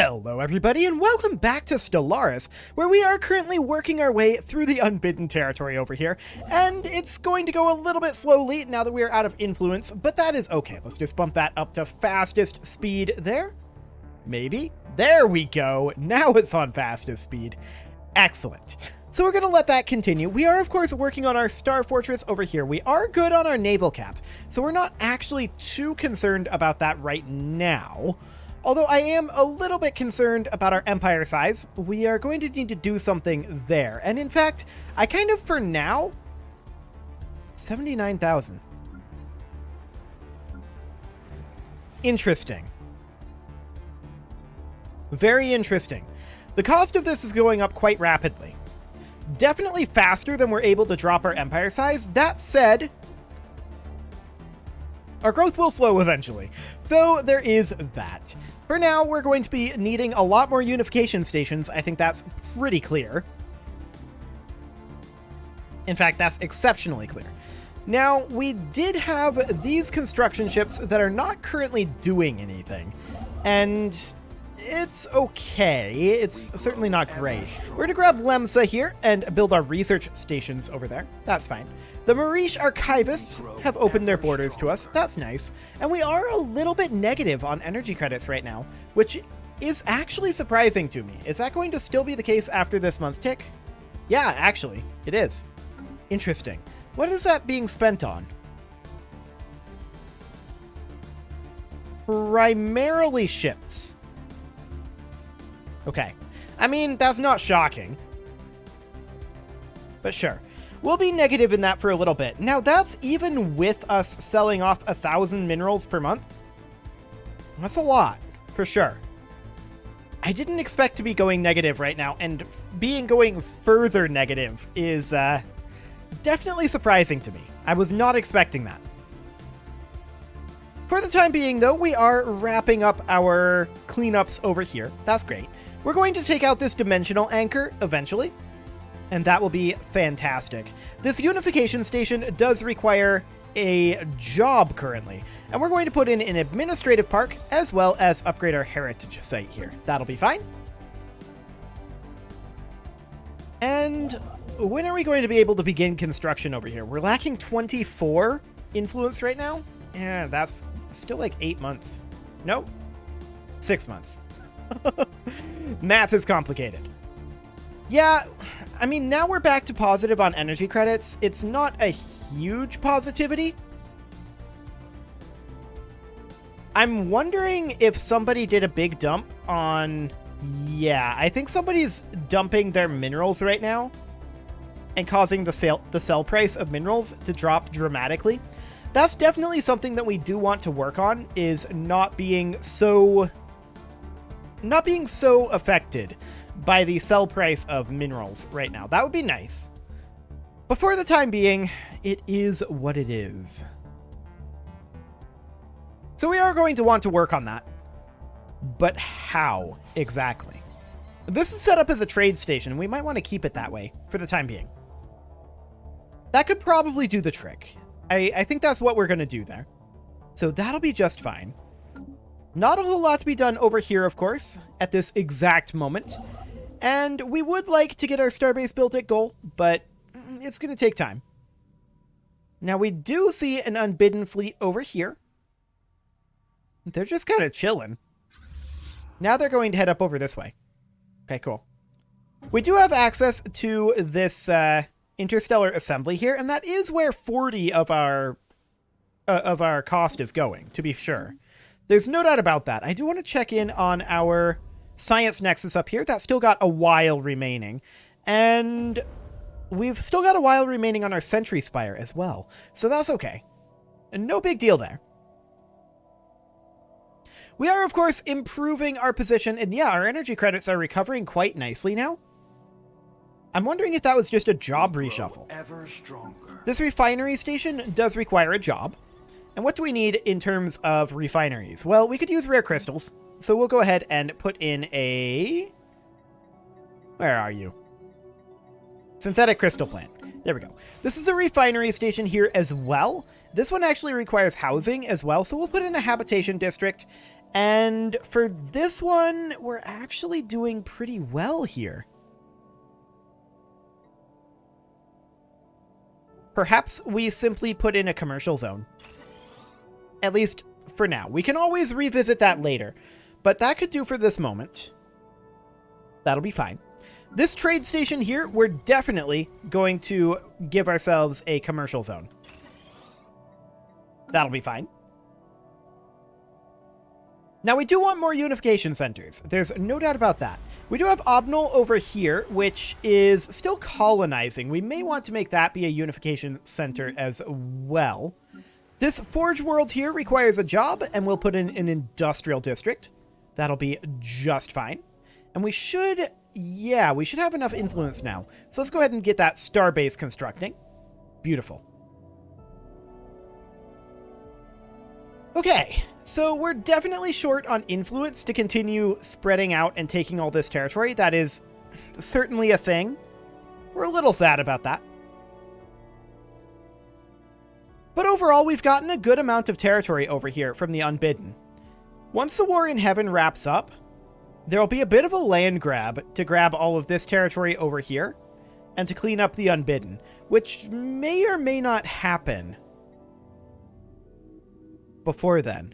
Hello everybody and welcome back to Stellaris, where we are currently working our way through the Unbidden territory over here, and it's going to go a little bit slowly now that we are out of influence, but that is okay. Let's just bump that up to fastest speed there. Maybe. There we go. Now it's on fastest speed. Excellent. So we're going to let that continue. We are, of course, working on our Star Fortress over here. We are good on our naval cap, so we're not actually too concerned about that right now. Although I am a little bit concerned about our empire size. We are going to need to do something there. And in fact, I kind of, for now, 79,000. Interesting. Very interesting. The cost of this is going up quite rapidly. Definitely faster than we're able to drop our empire size. That said, our growth will slow eventually. So there is that. For now, we're going to be needing a lot more unification stations. I think that's pretty clear. In fact, that's exceptionally clear. Now, we did have these construction ships that are not currently doing anything. And it's okay. It's certainly not great. We're going to grab Lemsa here and build our research stations over there. That's fine. The Marish archivists have opened their borders to us. That's nice. And we are a little bit negative on energy credits right now, which is actually surprising to me. Is that going to still be the case after this month's tick? Yeah, actually, it is. Interesting. What is that being spent on? Primarily ships. Okay. I mean, that's not shocking. But sure. We'll be negative in that for a little bit. Now, that's even with us selling off 1,000 minerals per month. That's a lot, for sure. I didn't expect to be going negative right now, and going further negative is definitely surprising to me. I was not expecting that. For the time being, though, we are wrapping up our cleanups over here. That's great. We're going to take out this dimensional anchor eventually, and that will be fantastic. This unification station does require a job currently, and we're going to put in an administrative park as well as upgrade our heritage site here. That'll be fine. And when are we going to be able to begin construction over here? We're lacking 24 influence right now. Yeah, that's still like 8 months. Nope. 6 months. Math is complicated. Yeah, I mean, now we're back to positive on energy credits. It's not a huge positivity. I'm wondering if somebody did a big dump on... Yeah, I think somebody's dumping their minerals right now and causing the sell price of minerals to drop dramatically. That's definitely something that we do want to work on, is not being so affected by the sell price of minerals right now. That would be nice. But for the time being, it is what it is. So we are going to want to work on that. But how exactly? This is set up as a trade station. We might want to keep it that way for the time being. That could probably do the trick. I think that's what we're going to do there. So that'll be just fine. Not a whole lot to be done over here, of course, at this exact moment. And we would like to get our starbase built at goal, but it's going to take time. Now, we do see an Unbidden fleet over here. They're just kind of chilling. Now they're going to head up over this way. Okay, cool. We do have access to this interstellar assembly here, and that is where 40 of our cost is going, to be sure. There's no doubt about that. I do want to check in on our science nexus up here. That's still got a while remaining. And we've still got a while remaining on our sentry spire as well. So that's okay. And no big deal there. We are, of course, improving our position. And yeah, our energy credits are recovering quite nicely now. I'm wondering if that was just a job reshuffle. Ever stronger. This refinery station does require a job. And what do we need in terms of refineries? Well, we could use rare crystals. So we'll go ahead and put in a... Where are you? Synthetic crystal plant. There we go. This is a refinery station here as well. This one actually requires housing as well. So we'll put in a habitation district And for this one, we're actually doing pretty well here. Perhaps we simply put in a commercial zone. At least for now. We can always revisit that later, but that could do for this moment. That'll be fine. This trade station here, we're definitely going to give ourselves a commercial zone. That'll be fine. Now, we do want more unification centers. There's no doubt about that. We do have Obnal over here, which is still colonizing. We may want to make that be a unification center as well. This Forge World here requires a job, and we'll put in an industrial district. That'll be just fine. And we should, yeah, we should have enough influence now. So let's go ahead and get that starbase constructing. Beautiful. Okay, so we're definitely short on influence to continue spreading out and taking all this territory. That is certainly a thing. We're a little sad about that. But overall, we've gotten a good amount of territory over here from the Unbidden. Once the War in Heaven wraps up, there will be a bit of a land grab to grab all of this territory over here and to clean up the Unbidden, which may or may not happen before then.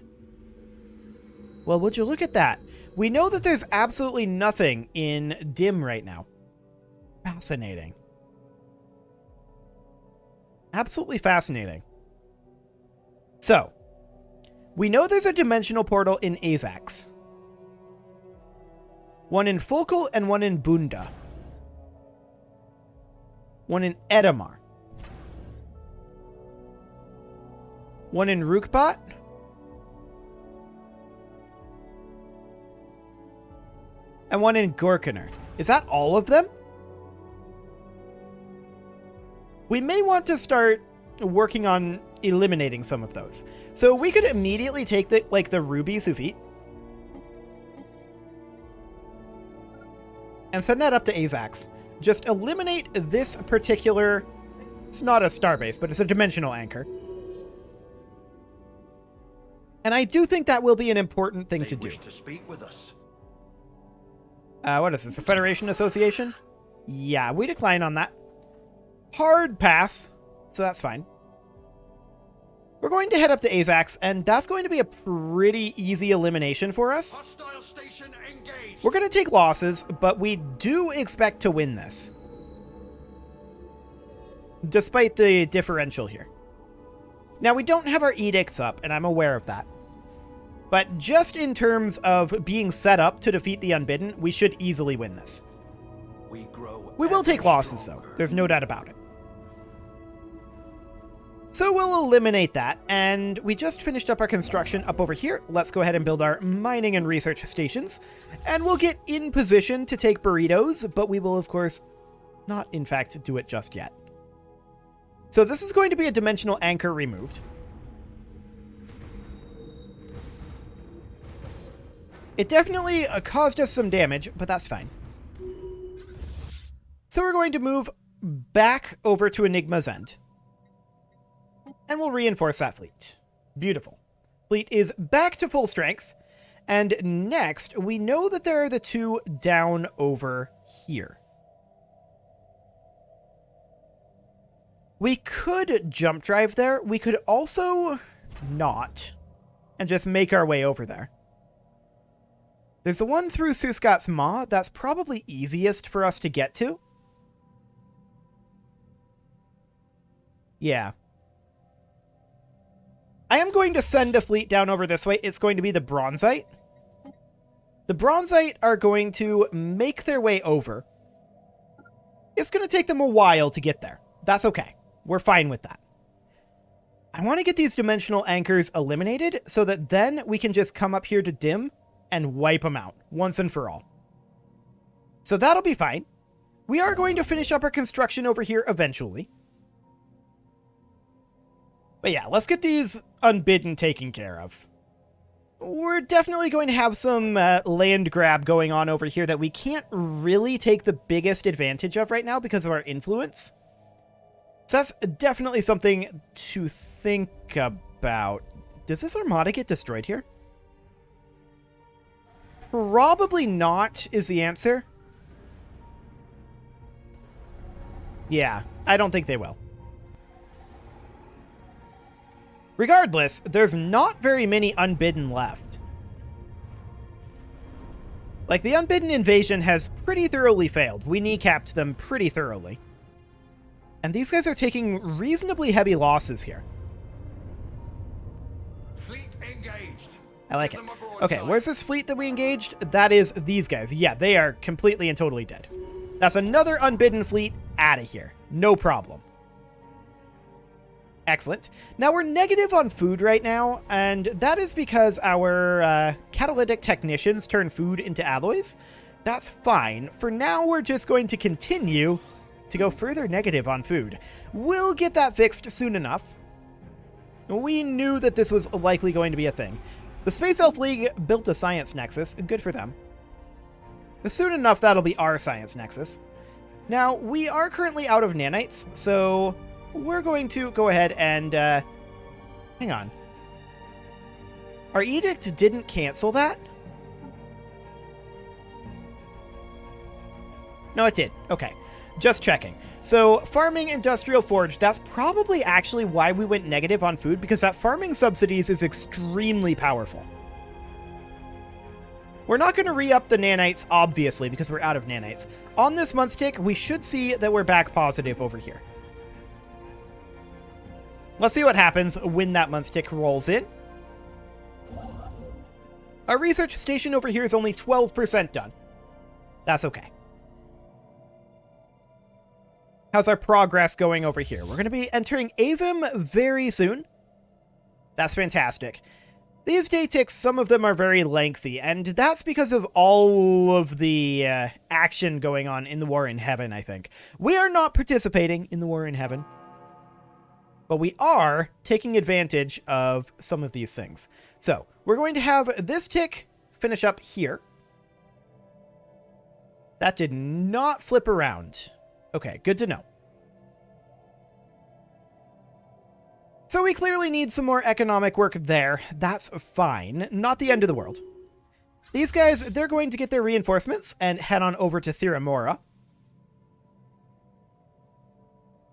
Well, would you look at that? We know that there's absolutely nothing in Dim right now. Fascinating. Absolutely fascinating. So, we know there's a dimensional portal in Azax. One in Fulkul and one in Bunda. One in Edamar. One in Rukbat. And one in Gorkaner. Is that all of them? We may want to start working on eliminating some of those. So we could immediately take the Ruby Sufit and send that up to Azax. Just eliminate this particular... It's not a starbase, but it's a dimensional anchor. And I do think that will be an important thing to do. To speak with us. What is this, a Federation Association? Yeah, we decline on that. Hard pass, so that's fine. We're going to head up to Azax, and that's going to be a pretty easy elimination for us. Hostile station engaged. We're going to take losses, but we do expect to win this. Despite the differential here. Now, we don't have our edicts up, and I'm aware of that. But just in terms of being set up to defeat the Unbidden, we should easily win this. We will take losses, though. There's no doubt about it. So we'll eliminate that, and we just finished up our construction up over here. Let's go ahead and build our mining and research stations, and we'll get in position to take burritos, but we will, of course, not, in fact, do it just yet. So this is going to be a dimensional anchor removed. It definitely caused us some damage, but that's fine. So we're going to move back over to Enigma's End. And we'll reinforce that fleet. Beautiful. Fleet is back to full strength. And next, we know that there are the two down over here. We could jump drive there. We could also not. And just make our way over there. There's the one through Suscat's Maw. That's probably easiest for us to get to. Yeah. I am going to send a fleet down over this way. It's going to be the Bronzite. The Bronzite are going to make their way over. It's going to take them a while to get there. That's okay. We're fine with that. I want to get these dimensional anchors eliminated so that then we can just come up here to Dim and wipe them out once and for all. So that'll be fine. We are going to finish up our construction over here eventually. But yeah, let's get these Unbidden taken care of. We're definitely going to have some land grab going on over here that we can't really take the biggest advantage of right now because of our influence. So that's definitely something to think about. Does this armada get destroyed here? Probably not is the answer. Yeah, I don't think they will. Regardless, there's not very many Unbidden left. Like, the Unbidden invasion has pretty thoroughly failed. We kneecapped them pretty thoroughly. And these guys are taking reasonably heavy losses here. Fleet engaged. I like it. Okay, where's this fleet that we engaged? That is these guys. Yeah, they are completely and totally dead. That's another Unbidden fleet out of here. No problem. Excellent. Now, we're negative on food right now, and that is because our catalytic technicians turn food into alloys. That's fine. For now, we're just going to continue to go further negative on food. We'll get that fixed soon enough. We knew that this was likely going to be a thing. The Space Elf League built a science nexus. Good for them. But soon enough, that'll be our science nexus. Now, we are currently out of nanites, so we're going to go ahead and, hang on. Our edict didn't cancel that? No, it did. Okay. Just checking. So, farming industrial forge, that's probably actually why we went negative on food, because that farming subsidies is extremely powerful. We're not going to re-up the nanites, obviously, because we're out of nanites. On this month's tick, we should see that we're back positive over here. Let's see what happens when that month's tick rolls in. Our research station over here is only 12% done. That's okay. How's our progress going over here? We're going to be entering Avum very soon. That's fantastic. These day ticks, some of them are very lengthy, and that's because of all of the action going on in the War in Heaven, I think. We are not participating in the War in Heaven, but we are taking advantage of some of these things. So, we're going to have this tick finish up here. That did not flip around. Okay, good to know. So we clearly need some more economic work there. That's fine. Not the end of the world. These guys, they're going to get their reinforcements and head on over to Theramora.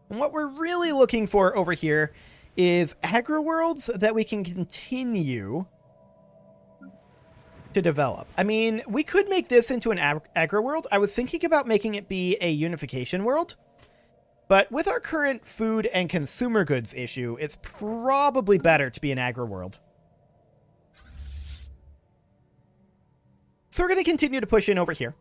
And what we're really looking for over here is agri-worlds that we can continue to develop. I mean, we could make this into an agri-world. I was thinking about making it be a unification world. But with our current food and consumer goods issue, it's probably better to be an agri-world. So we're going to continue to push in over here.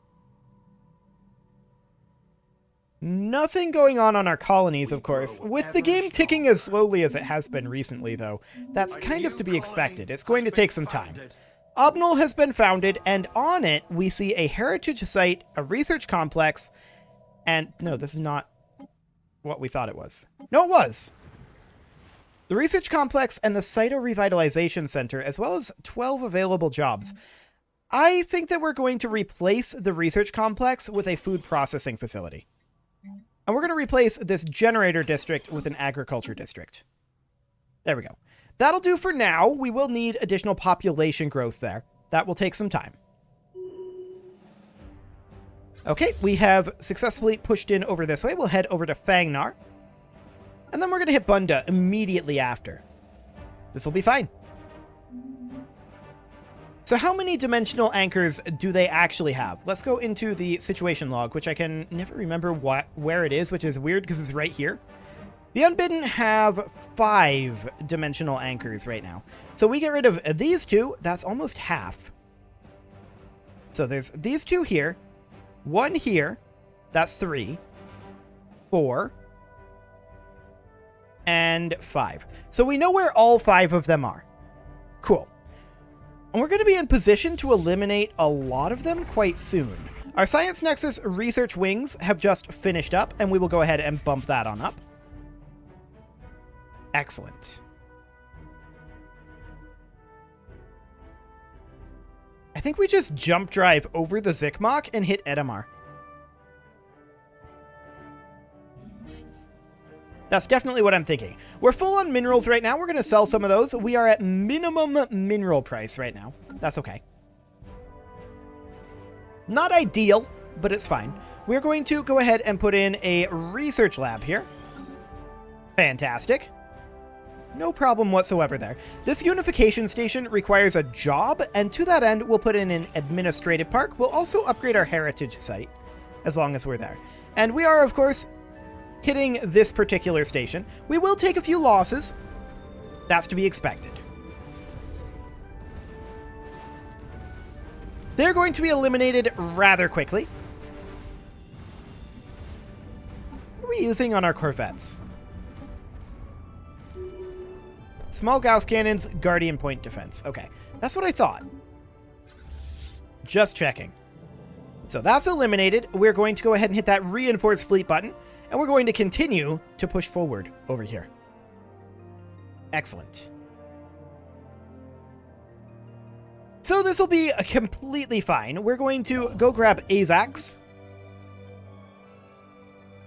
Nothing going on our colonies, of course. With the game ticking as slowly as it has been recently, though, that's kind of to be expected. It's going to take some time. Obnul has been founded, and on it, we see a heritage site, a research complex, and... No, this is not what we thought it was. No, it was! The research complex and the Cyto-Revitalization Center, as well as 12 available jobs. I think that we're going to replace the research complex with a food processing facility. And we're going to replace this generator district with an agriculture district. There we go. That'll do for now. We will need additional population growth there. That will take some time. Okay, we have successfully pushed in over this way. We'll head over to Fangnar. And then we're going to hit Bunda immediately after. This will be fine. So how many dimensional anchors do they actually have? Let's go into the situation log, which I can never remember where it is, which is weird because it's right here. The Unbidden have 5 dimensional anchors right now. So we get rid of these 2. That's almost half. So there's these 2 here. 1 here. That's 3. 4. And 5. So we know where all 5 of them are. Cool. And we're going to be in position to eliminate a lot of them quite soon. Our Science Nexus research wings have just finished up, and we will go ahead and bump that on up. Excellent. I think we just jump drive over the Zikmok and hit Edamar. That's definitely what I'm thinking. We're full on minerals right now. We're going to sell some of those. We are at minimum mineral price right now. That's okay. Not ideal, but it's fine. We're going to go ahead and put in a research lab here. Fantastic. No problem whatsoever there. This unification station requires a job, and to that end, we'll put in an administrative park. We'll also upgrade our heritage site, as long as we're there. And we are, of course, hitting this particular station. We will take a few losses. That's to be expected. They're going to be eliminated rather quickly. What are we using on our corvettes? Small Gauss cannons, Guardian point defense. Okay, that's what I thought. Just checking. So that's eliminated. We're going to go ahead and hit that reinforce fleet button, and we're going to continue to push forward over here. Excellent. So this will be completely fine. We're going to go grab Azax.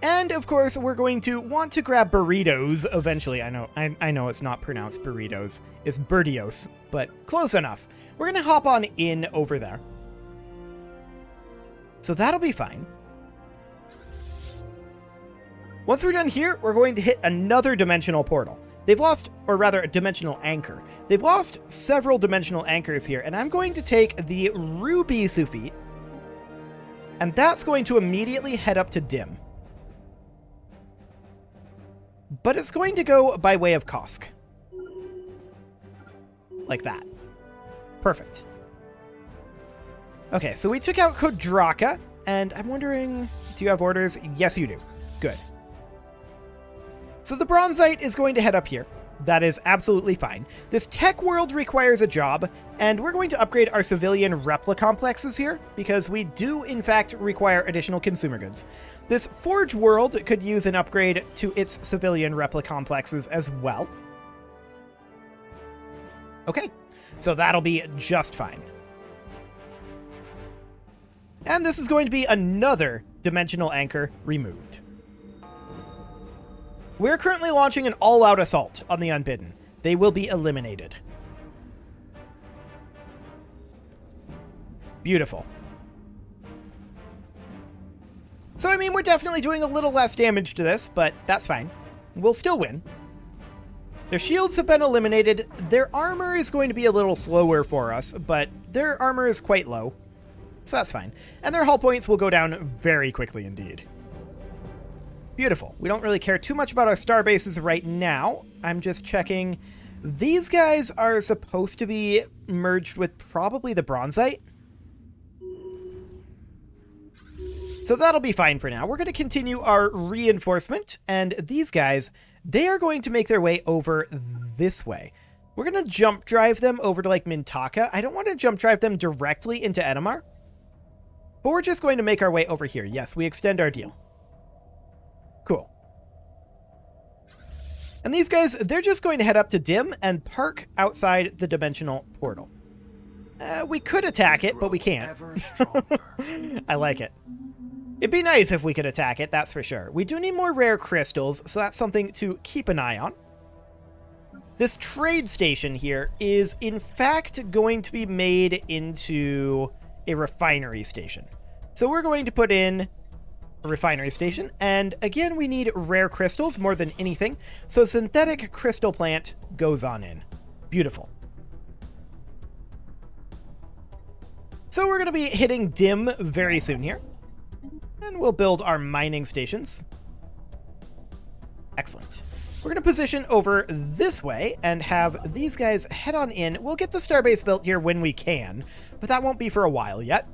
And, of course, we're going to want to grab burritos eventually. I know it's not pronounced burritos. It's birdios, but close enough. We're going to hop on in over there. So that'll be fine. Once we're done here, we're going to hit another dimensional portal. They've lost, or rather, a dimensional anchor. They've lost several dimensional anchors here, and I'm going to take the Ruby Sufite, and that's going to immediately head up to Dim. But it's going to go by way of Kosk. Like that. Perfect. Okay, so we took out Kodraka, and I'm wondering, do you have orders? Yes, you do. Good. So the Bronzite is going to head up here. That is absolutely fine. This tech world requires a job, and we're going to upgrade our civilian replica complexes here, because we do, in fact, require additional consumer goods. This Forge world could use an upgrade to its civilian replica complexes as well. Okay, so that'll be just fine. And this is going to be another dimensional anchor removed. We're currently launching an all-out assault on the Unbidden. They will be eliminated. Beautiful. So, I mean, we're definitely doing a little less damage to this, but that's fine. We'll still win. Their shields have been eliminated. Their armor is going to be a little slower for us, but their armor is quite low. So that's fine. And their hull points will go down very quickly indeed. Beautiful. We don't really care too much about our star bases right now. I'm just checking. These guys are supposed to be merged with probably the Bronzite. So that'll be fine for now. We're going to continue our reinforcement, and these guys, they are going to make their way over this way. We're going to jump drive them over to, like, Mintaka. I don't want to jump drive them directly into Edomar, but we're just going to make our way over here. Yes, we extend our deal. Cool. And these guys, they're just going to head up to Dim and park outside the dimensional portal. We could attack it, but we can't. I like it. It'd be nice if we could attack it, that's for sure. We do need more rare crystals, so that's something to keep an eye on. This trade station here is, in fact, going to be made into a refinery station. So we're going to put in a refinery station, and again, we need rare crystals more than anything, so synthetic crystal plant goes on in. Beautiful. So we're going to be hitting Dim very soon here. And we'll build our mining stations. Excellent. We're going to position over this way and have these guys head on in. We'll get the starbase built here when we can, but that won't be for a while yet.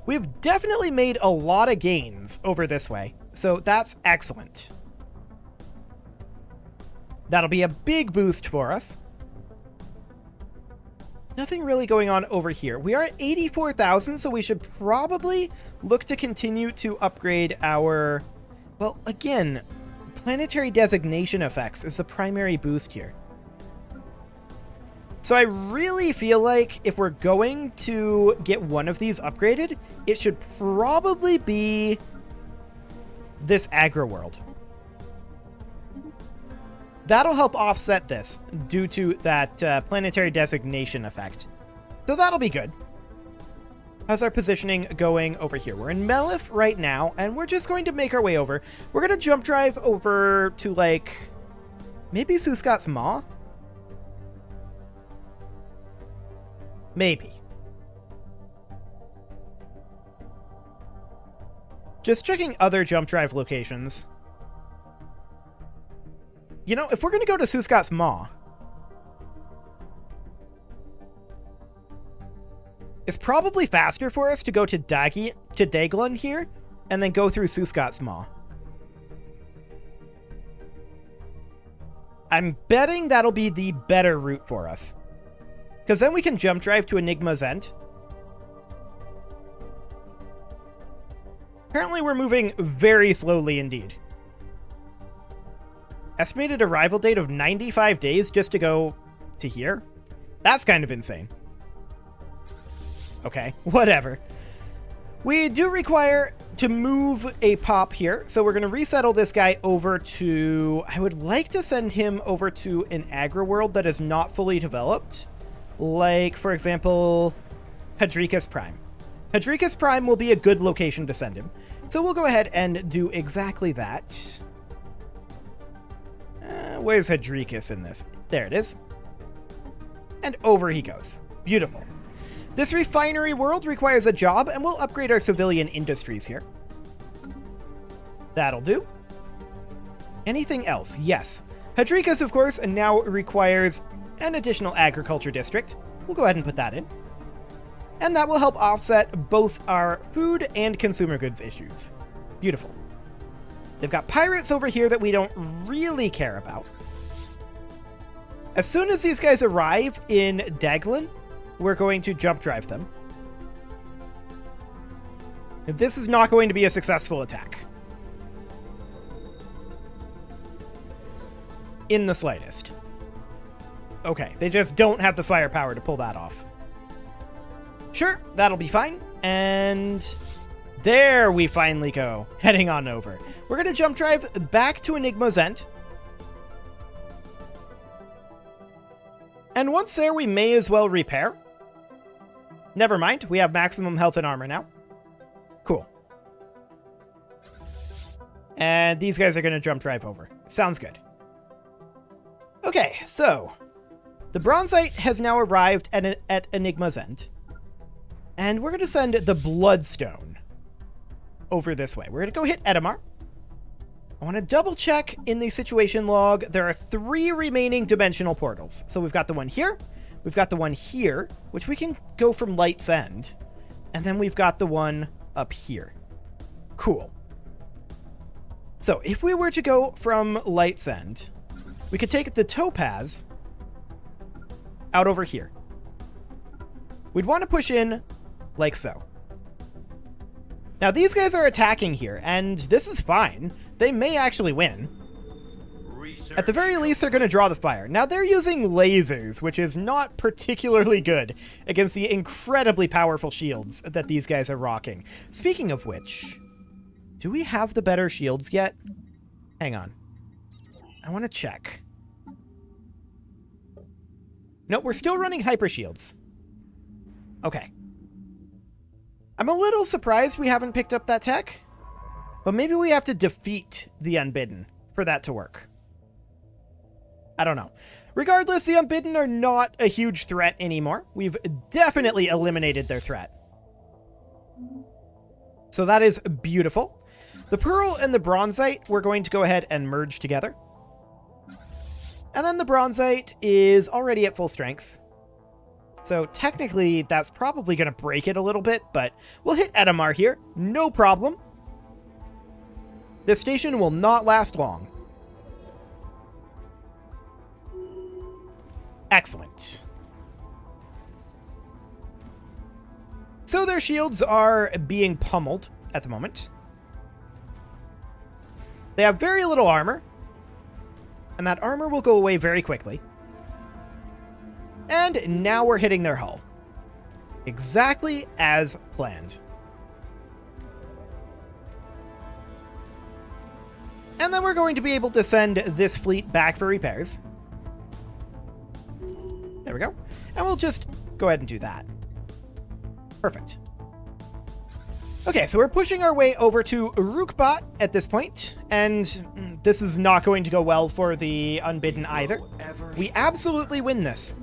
We've definitely made a lot of gains over this way, so that's excellent. That'll be a big boost for us. Nothing really going on over here. We are at 84,000, so we should probably look to continue to upgrade our... Well, again, planetary designation effects is the primary boost here. So I really feel like if we're going to get one of these upgraded, it should probably be this Agra world. That'll help offset this due to that planetary designation effect. So that'll be good. How's our positioning going over here? We're in Melif right now, and we're just going to make our way over. We're going to jump drive over to, like, maybe Suskot's Maw? Maybe. Just checking other jump drive locations. You know, if we're going to go to Suskot's Maw, it's probably faster for us to go to Daglin here, and then go through Suskot's Maw. I'm betting that'll be the better route for us. Because then we can jump drive to Enigma's End. Apparently we're moving very slowly indeed. Estimated arrival date of 95 days just to go to here? That's kind of insane. Okay, whatever. We do require to move a pop here, so we're going to resettle this guy over to... I would like to send him over to an agri world that is not fully developed. Like, for example, Hadricus Prime. Hadricus Prime will be a good location to send him. So we'll go ahead and do exactly that. Where's Hadricus in this? There it is. And over he goes. Beautiful. This refinery world requires a job, and we'll upgrade our civilian industries here. That'll do. Anything else? Yes. Hadricus, of course, now requires an additional agriculture district. We'll go ahead and put that in. And that will help offset both our food and consumer goods issues. Beautiful. They've got pirates over here that we don't really care about. As soon as these guys arrive in Daglin, we're going to jump drive them. This is not going to be a successful attack. In the slightest. Okay, they just don't have the firepower to pull that off. Sure, that'll be fine. And there we finally go, heading on over. We're going to jump drive back to Enigma's End. And once there, we may as well repair. Never mind, we have maximum health and armor now. Cool. And these guys are going to jump drive over. Sounds good. Okay, so the Bronzite has now arrived at Enigma's End. And we're going to send the Bloodstone over this way. We're going to go hit Edamar. I want to double check in the situation log. There are 3 remaining dimensional portals. So we've got the one here. We've got the one here, which we can go from Light's End. And then we've got the one up here. Cool. So if we were to go from Light's End, we could take the Topaz out over here. We'd want to push in like so. Now these guys are attacking here, and this is fine. They may actually win. At the very least, they're going to draw the fire. Now they're using lasers, which is not particularly good against the incredibly powerful shields that these guys are rocking. Speaking of which, do we have the better shields yet? Hang on. I want to check. No, we're still running hyper shields. Okay. I'm a little surprised we haven't picked up that tech, but maybe we have to defeat the Unbidden for that to work. I don't know. Regardless, the Unbidden are not a huge threat anymore. We've definitely eliminated their threat. So that is beautiful. The Pearl and the Bronzite, we're going to go ahead and merge together. And then the Bronzite is already at full strength. So technically, that's probably going to break it a little bit, but we'll hit Edamar here. No problem. This station will not last long. Excellent. So their shields are being pummeled at the moment. They have very little armor, and that armor will go away very quickly. And now we're hitting their hull. Exactly as planned. And then we're going to be able to send this fleet back for repairs. There we go. And we'll just go ahead and do that. Perfect. Okay, so we're pushing our way over to Urukbot at this point, and this is not going to go well for the Unbidden either. We absolutely win this.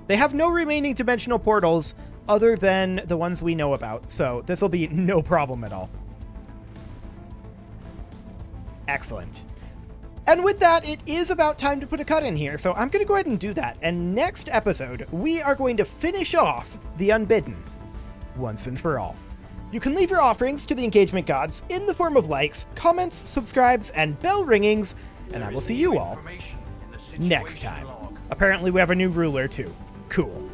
They have no remaining dimensional portals other than the ones we know about, so this will be no problem at all. Excellent. And with that, it is about time to put a cut in here, so I'm going to go ahead and do that. And next episode, we are going to finish off the Unbidden once and for all. You can leave your offerings to the engagement gods in the form of likes, comments, subscribes, and bell ringings, and I will see you all next time. Apparently we have a new ruler too. Cool.